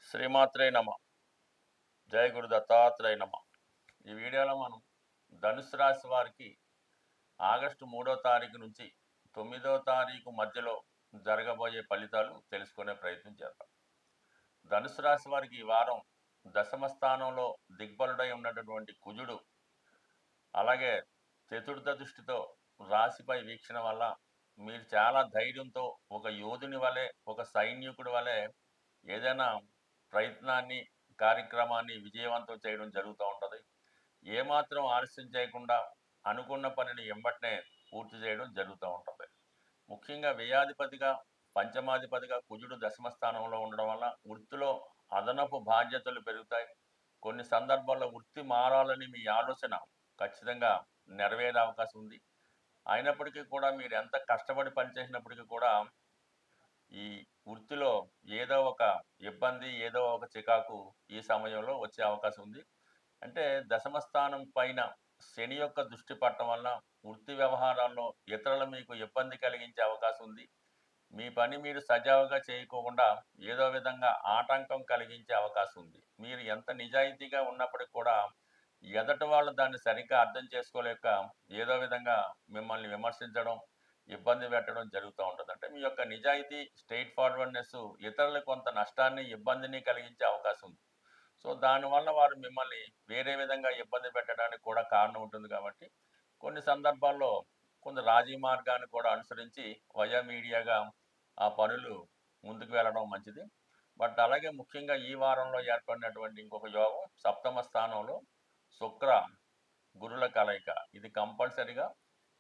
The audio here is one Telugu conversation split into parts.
శ్రీమాత్రే నమ. జయ గురు దత్తాత్రేయ నమ. ఈ వీడియోలో మనం ధనుసు రాశి వారికి ఆగస్టు 3వ తారీఖు నుంచి 9వ తారీఖు మధ్యలో జరగబోయే ఫలితాలు తెలుసుకునే ప్రయత్నం చేద్దాం. ధనుసు రాశి వారికి ఈ వారం దశమ స్థానంలో దిగ్బలుడై ఉన్నటువంటి కుజుడు అలాగే చతుర్థ దృష్టితో రాశిపై వీక్షణ వల్ల మీరు చాలా ధైర్యంతో ఒక యోధుని వలె, ఒక సైనికుడి వలె ఏదైనా ప్రయత్నాన్ని, కార్యక్రమాన్ని విజయవంతం చేయడం జరుగుతూ ఉంటుంది. ఏమాత్రం ఆలస్యం చేయకుండా అనుకున్న పనిని ఎంబటనే పూర్తి చేయడం జరుగుతూ ఉంటుంది. ముఖ్యంగా వ్యయాధిపతిగా, పంచమాధిపతిగా కుజుడు దశమ స్థానంలో ఉండడం వల్ల వృత్తిలో అదనపు బాధ్యతలు పెరుగుతాయి. కొన్ని సందర్భాల్లో వృత్తి మారాలని మీ ఆలోచన ఖచ్చితంగా నెరవేరే అవకాశం ఉంది. అయినప్పటికీ కూడా మీరు ఎంత కష్టపడి పనిచేసినప్పటికీ కూడా ఈ వృత్తిలో ఏదో ఒక ఇబ్బంది, ఏదో ఒక చికాకు ఈ సమయంలో వచ్చే అవకాశం ఉంది. అంటే దశమ స్థానం పైన శని యొక్క దృష్టి పడటం వల్ల వృత్తి వ్యవహారాల్లో ఇతరులు మీకు ఇబ్బంది కలిగించే అవకాశం ఉంది. మీ పని మీరు సజావుగా చేయకోకుండా ఏదో విధంగా ఆటంకం కలిగించే అవకాశం ఉంది. మీరు ఎంత నిజాయితీగా ఉన్నప్పటికీ కూడా ఎదటి వాళ్ళు దాన్ని సరిగ్గా అర్థం చేసుకోలేక ఏదో విధంగా మిమ్మల్ని విమర్శించడం, ఇబ్బంది పెట్టడం జరుగుతూ ఉంటుంది. అంటే మీ యొక్క నిజాయితీ, స్ట్రెయిట్ ఫార్వర్డ్నెస్ ఇతరులకు కొంత నష్టాన్ని, ఇబ్బందిని కలిగించే అవకాశం ఉంది. సో దానివల్ల వారు మిమ్మల్ని వేరే విధంగా ఇబ్బంది పెట్టడానికి కూడా కారణం ఉంటుంది. కాబట్టి కొన్ని సందర్భాల్లో కొంత రాజీ మార్గాన్ని కూడా అనుసరించి వయా మీడియాగా ఆ పనులు ముందుకు వెళ్ళడం మంచిది. బట్ అలాగే ముఖ్యంగా ఈ వారంలో ఏర్పడినటువంటి ఇంకొక యోగం సప్తమ స్థానంలో శుక్ర గురుల కలయిక. ఇది కంపల్సరిగా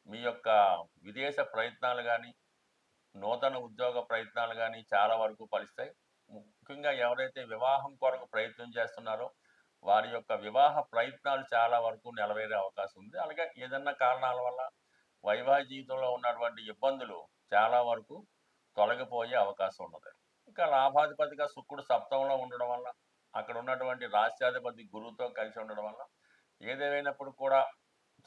మీ యొక్క విదేశ ప్రయత్నాలు కానీ, నూతన ఉద్యోగ ప్రయత్నాలు కానీ చాలా వరకు ఫలిస్తాయి. ముఖ్యంగా ఎవరైతే వివాహం కొరకు ప్రయత్నం చేస్తున్నారో వారి యొక్క వివాహ ప్రయత్నాలు చాలా వరకు నెరవేరే అవకాశం ఉంది. అలాగే ఏదన్నా కారణాల వల్ల వైవాహిక జీవితంలో ఉన్నటువంటి ఇబ్బందులు చాలా వరకు తొలగిపోయే అవకాశం ఉన్నది. ఇంకా లాభాధిపతిగా శుక్రుడు సప్తమంలో ఉండడం వల్ల, అక్కడ ఉన్నటువంటి రాష్ట్రాధిపతి గురువుతో కలిసి ఉండడం వల్ల ఏదేమైనప్పుడు కూడా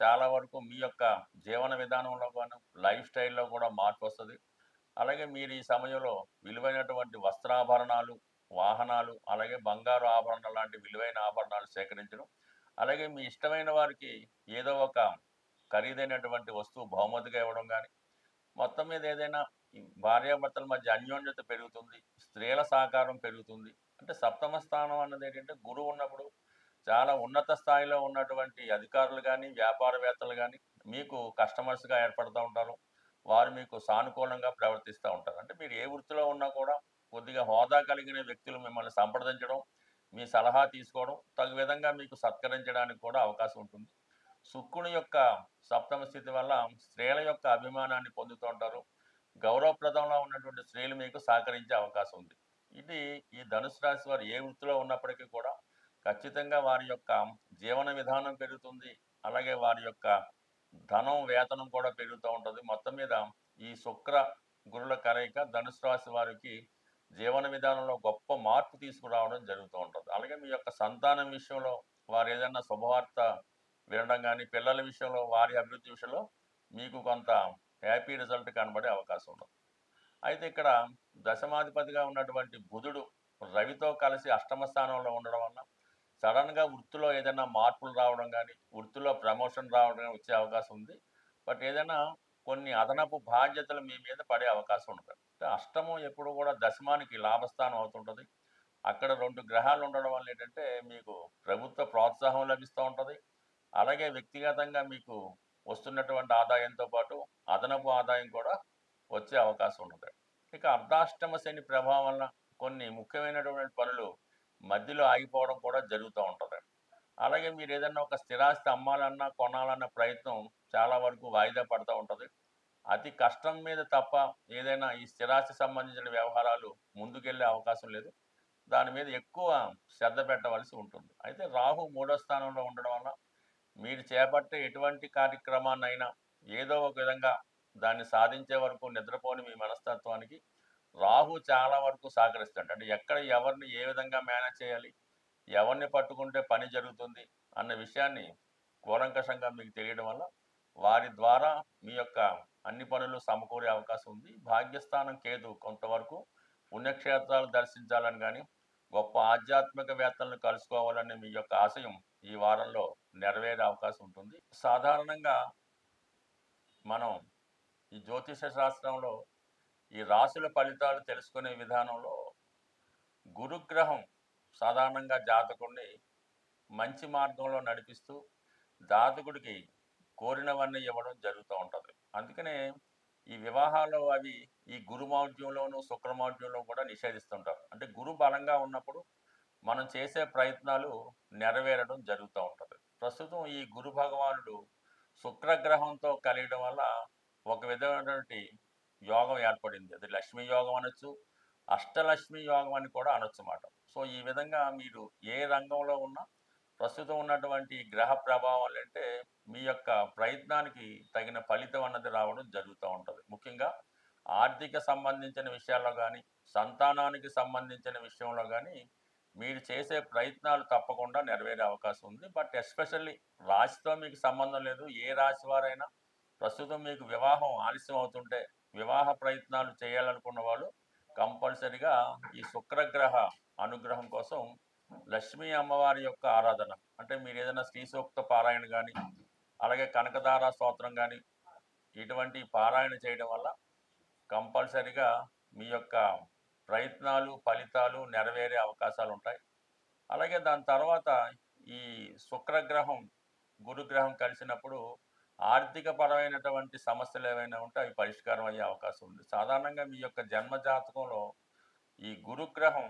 చాలా వరకు మీ యొక్క జీవన విధానంలో కానీ, లైఫ్ స్టైల్లో కూడా మార్పు వస్తుంది. అలాగే మీరు ఈ సమయంలో విలువైనటువంటి వస్త్రాభరణాలు, వాహనాలు, అలాగే బంగారు ఆభరణాలు లాంటి విలువైన ఆభరణాలు సేకరించడం, అలాగే మీ ఇష్టమైన వారికి ఏదో ఒక ఖరీదైనటువంటి వస్తువు బహుమతిగా ఇవ్వడం కానీ, మొత్తం మీద ఏదైనా ఈ భార్యాభర్తల మధ్య అన్యోన్యత పెరుగుతుంది, స్త్రీల సహకారం పెరుగుతుంది. అంటే సప్తమ స్థానం అన్నది ఏంటంటే గురువు ఉన్నప్పుడు చాలా ఉన్నత స్థాయిలో ఉన్నటువంటి అధికారులు కానీ, వ్యాపారవేత్తలు కానీ మీకు కస్టమర్స్గా ఏర్పడుతూ ఉంటారు. వారు మీకు సానుకూలంగా ప్రవర్తిస్తూ ఉంటారు. అంటే మీరు ఏ వృత్తిలో ఉన్నా కూడా కొద్దిగా హోదా కలిగిన వ్యక్తులు మిమ్మల్ని సంప్రదించడం, మీ సలహా తీసుకోవడం, తగు విధంగా మీకు సత్కరించడానికి కూడా అవకాశం ఉంటుంది. శుక్రుని యొక్క సప్తమ స్థితి వల్ల స్త్రీల యొక్క అభిమానాన్ని పొందుతూ ఉంటారు. గౌరవప్రదంలో ఉన్నటువంటి స్త్రీలు మీకు సహకరించే అవకాశం ఉంది. ఇది ఈ ధనుసు రాశి వారు ఏ వృత్తిలో ఉన్నప్పటికీ కూడా ఖచ్చితంగా వారి యొక్క జీవన విధానం పెరుగుతుంది. అలాగే వారి యొక్క ధనం, వేతనం కూడా పెరుగుతూ ఉంటుంది. మొత్తం మీద ఈ శుక్ర గురుల కలయిక ధనుసు రాశి వారికి జీవన విధానంలో గొప్ప మార్పు తీసుకురావడం జరుగుతూ ఉంటుంది. అలాగే మీ యొక్క సంతానం విషయంలో వారు ఏదైనా శుభవార్త వినడం కానీ, పిల్లల విషయంలో వారి అభివృద్ధి విషయంలో మీకు కొంత హ్యాపీ రిజల్ట్ కనబడే అవకాశం ఉంటుంది. అయితే ఇక్కడ దశమాధిపతిగా ఉన్నటువంటి బుధుడు రవితో కలిసి అష్టమ స్థానంలో ఉండడం వల్ల సడన్గా వృత్తిలో ఏదైనా మార్పులు రావడం కానీ, వృత్తిలో ప్రమోషన్ రావడం గానీ వచ్చే అవకాశం ఉంది. బట్ ఏదైనా కొన్ని అదనపు బాధ్యతలు మీ మీద పడే అవకాశం ఉంటుంది. అంటే అష్టమం ఎప్పుడు కూడా దశమానికి లాభస్థానం అవుతుంటుంది. అక్కడ 2 గ్రహాలు ఉండడం వల్ల ఏంటంటే మీకు ప్రభుత్వ ప్రోత్సాహం లభిస్తూ ఉంటుంది. అలాగే వ్యక్తిగతంగా మీకు వస్తున్నటువంటి ఆదాయంతో పాటు అదనపు ఆదాయం కూడా వచ్చే అవకాశం ఉన్నది. ఇక అర్ధాష్టమ శని ప్రభావం వల్ల కొన్ని ముఖ్యమైనటువంటి పనులు మధ్యలో ఆగిపోవడం కూడా జరుగుతూ ఉంటుంది. అలాగే మీరు ఏదైనా ఒక స్థిరాస్తి అమ్మాలన్నా, కొనాలన్న ప్రయత్నం చాలా వరకు వాయిదా పడుతూ ఉంటుంది. అతి కష్టం మీద తప్ప ఏదైనా ఈ స్థిరాస్తి సంబంధించిన వ్యవహారాలు ముందుకెళ్ళే అవకాశం లేదు. దాని మీద ఎక్కువ శ్రద్ధ పెట్టవలసి ఉంటుంది. అయితే రాహు 3వ స్థానంలో ఉండడం వల్ల మీరు చేపట్టే ఎటువంటి కార్యక్రమాన్నైనా ఏదో ఒక విధంగా దాన్ని సాధించే వరకు నిద్రపోని మీ మనస్తత్వానికి రాహు చాలా వరకు సహకరిస్తాడు. అంటే ఎక్కడ ఎవరిని ఏ విధంగా మేనేజ్ చేయాలి, ఎవరిని పట్టుకుంటే పని జరుగుతుంది అన్న విషయాన్ని కూలంకషంగా మీకు తెలియడం వల్ల వారి ద్వారా మీ యొక్క అన్ని పనులు సమకూరే అవకాశం ఉంది. భాగ్యస్థానం కేతు కొంతవరకు పుణ్యక్షేత్రాలు దర్శించాలని కానీ గొప్ప ఆధ్యాత్మికవేత్తలను కలుసుకోవాలనే మీ యొక్క ఆశయం ఈ వారంలో నెరవేరే అవకాశం ఉంటుంది. సాధారణంగా మనం ఈ జ్యోతిష శాస్త్రంలో ఈ రాశుల ఫలితాలు తెలుసుకునే విధానంలో గురుగ్రహం సాధారణంగా జాతకుడిని మంచి మార్గంలో నడిపిస్తూ జాతకుడికి కోరినవన్నీ ఇవ్వడం జరుగుతూ ఉంటుంది. అందుకనే ఈ వివాహాల్లో అవి ఈ గురుమౌఢ్యంలోను శుక్రమౌఢ్యంలో కూడా నిషేధిస్తుంటారు. అంటే గురు బలంగా ఉన్నప్పుడు మనం చేసే ప్రయత్నాలు నెరవేరడం జరుగుతూ ఉంటుంది. ప్రస్తుతం ఈ గురు భగవానుడు శుక్రగ్రహంతో కలియడం వల్ల ఒక విధమైనటువంటి యోగం ఏర్పడింది. అది లక్ష్మీ యోగం అనొచ్చు, అష్టలక్ష్మి యోగం అని కూడా అనొచ్చు అన్నమాట. సో ఈ విధంగా మీరు ఏ రంగంలో ఉన్నా ప్రస్తుతం ఉన్నటువంటి గ్రహ ప్రభావాలు అంటే మీ యొక్క ప్రయత్నానికి తగిన ఫలితం అన్నది రావడం జరుగుతూ ఉంటుంది. ముఖ్యంగా ఆర్థిక సంబంధించిన విషయాల్లో కానీ సంతానానికి సంబంధించిన విషయంలో కానీ మీరు చేసే ప్రయత్నాలు తప్పకుండా నెరవేరే అవకాశం ఉంది. బట్ ఎస్పెషల్లీ రాశితో మీకు సంబంధం లేదు. ఏ రాశి వారైనా ప్రస్తుతం మీకు వివాహం ఆలస్యం అవుతుంటే వివాహ ప్రయత్నాలు చేయాలనుకున్న వాళ్ళు కంపల్సరిగా ఈ శుక్రగ్రహ అనుగ్రహం కోసం లక్ష్మీ అమ్మవారి యొక్క ఆరాధన అంటే మీరు ఏదైనా శ్రీ సూక్త పారాయణ కానీ అలాగే కనకదార స్తోత్రం కానీ ఇటువంటి పారాయణ చేయడం వల్ల కంపల్సరిగా మీ యొక్క ప్రయత్నాలు ఫలితాలు నెరవేరే అవకాశాలు ఉంటాయి. అలాగే దాని తర్వాత ఈ శుక్రగ్రహం గురుగ్రహం కలిసినప్పుడు ఆర్థిక పరమైనటువంటి సమస్యలు ఏవైనా ఉంటే అవి పరిష్కారం అయ్యే అవకాశం ఉంది. సాధారణంగా మీ యొక్క జన్మ జాతకంలో ఈ గురుగ్రహం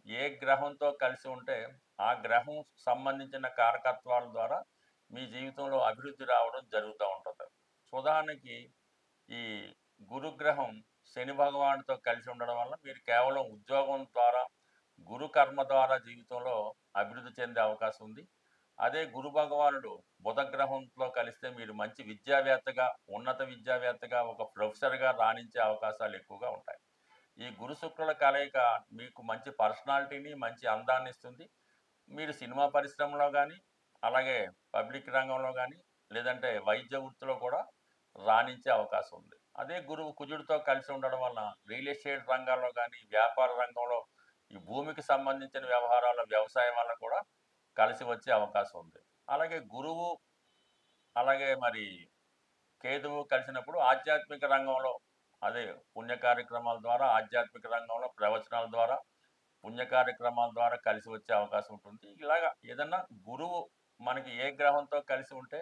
ఏ గ్రహంతో కలిసి ఉంటే ఆ గ్రహం సంబంధించిన కారకత్వాల ద్వారా మీ జీవితంలో అభివృద్ధి రావడం జరుగుతూ ఉంటుంది. ఉదాహరణకి ఈ గురుగ్రహం శని భగవానుడితో కలిసి ఉండడం వల్ల మీరు కేవలం ఉద్యోగం ద్వారా గురు కర్మ ద్వారా జీవితంలో అభివృద్ధి చెందే అవకాశం ఉంది. అదే గురు భగవానుడు బుధగ్రహంతో కలిస్తే మీరు మంచి విద్యావేత్తగా ఉన్నత విద్యావేత్తగా ఒక ప్రొఫెసర్గా రాణించే అవకాశాలు ఎక్కువగా ఉంటాయి. ఈ గురు శుక్రుల కలయిక మీకు మంచి పర్సనాలిటీని మంచి అందాన్ని ఇస్తుంది. మీరు సినిమా పరిశ్రమలో కానీ అలాగే పబ్లిక్ రంగంలో కానీ లేదంటే వైద్య వృత్తిలో కూడా రాణించే అవకాశం ఉంది. అదే గురువు కుజుడితో కలిసి ఉండడం వలన రియల్ ఎస్టేట్ రంగాల్లో కానీ వ్యాపార రంగంలో ఈ భూమికి సంబంధించిన వ్యవహారాల వ్యవసాయం వల్ల కూడా కలిసి వచ్చే అవకాశం ఉంది. అలాగే గురువు అలాగే మరి కేతువు కలిసినప్పుడు ఆధ్యాత్మిక రంగంలో అదే పుణ్య కార్యక్రమాల ద్వారా ఆధ్యాత్మిక రంగంలో ప్రవచనాల ద్వారా పుణ్య కార్యక్రమాల ద్వారా కలిసి వచ్చే అవకాశం ఉంటుంది. ఇలాగా ఏదన్నా గురువు మనకి ఏ గ్రహంతో కలిసి ఉంటే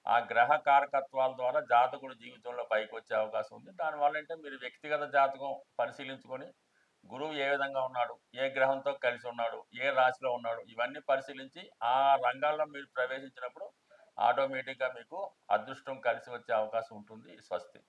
ఆ గ్రహ కారకత్వాల ద్వారా జాతకుడు జీవితంలో పైకి వచ్చే అవకాశం ఉంది. దానివల్ల అంటే మీరు వ్యక్తిగత జాతకం పరిశీలించుకొని గురువు ఏ విధంగా ఉన్నాడు, ఏ గ్రహంతో కలిసి ఉన్నాడు, ఏ రాశిలో ఉన్నాడు, ఇవన్నీ పరిశీలించి ఆ రంగాల్లో మీరు ప్రవేశించినప్పుడు ఆటోమేటిక్గా మీకు అదృష్టం కలిసి వచ్చే అవకాశం ఉంటుంది. స్వస్తి.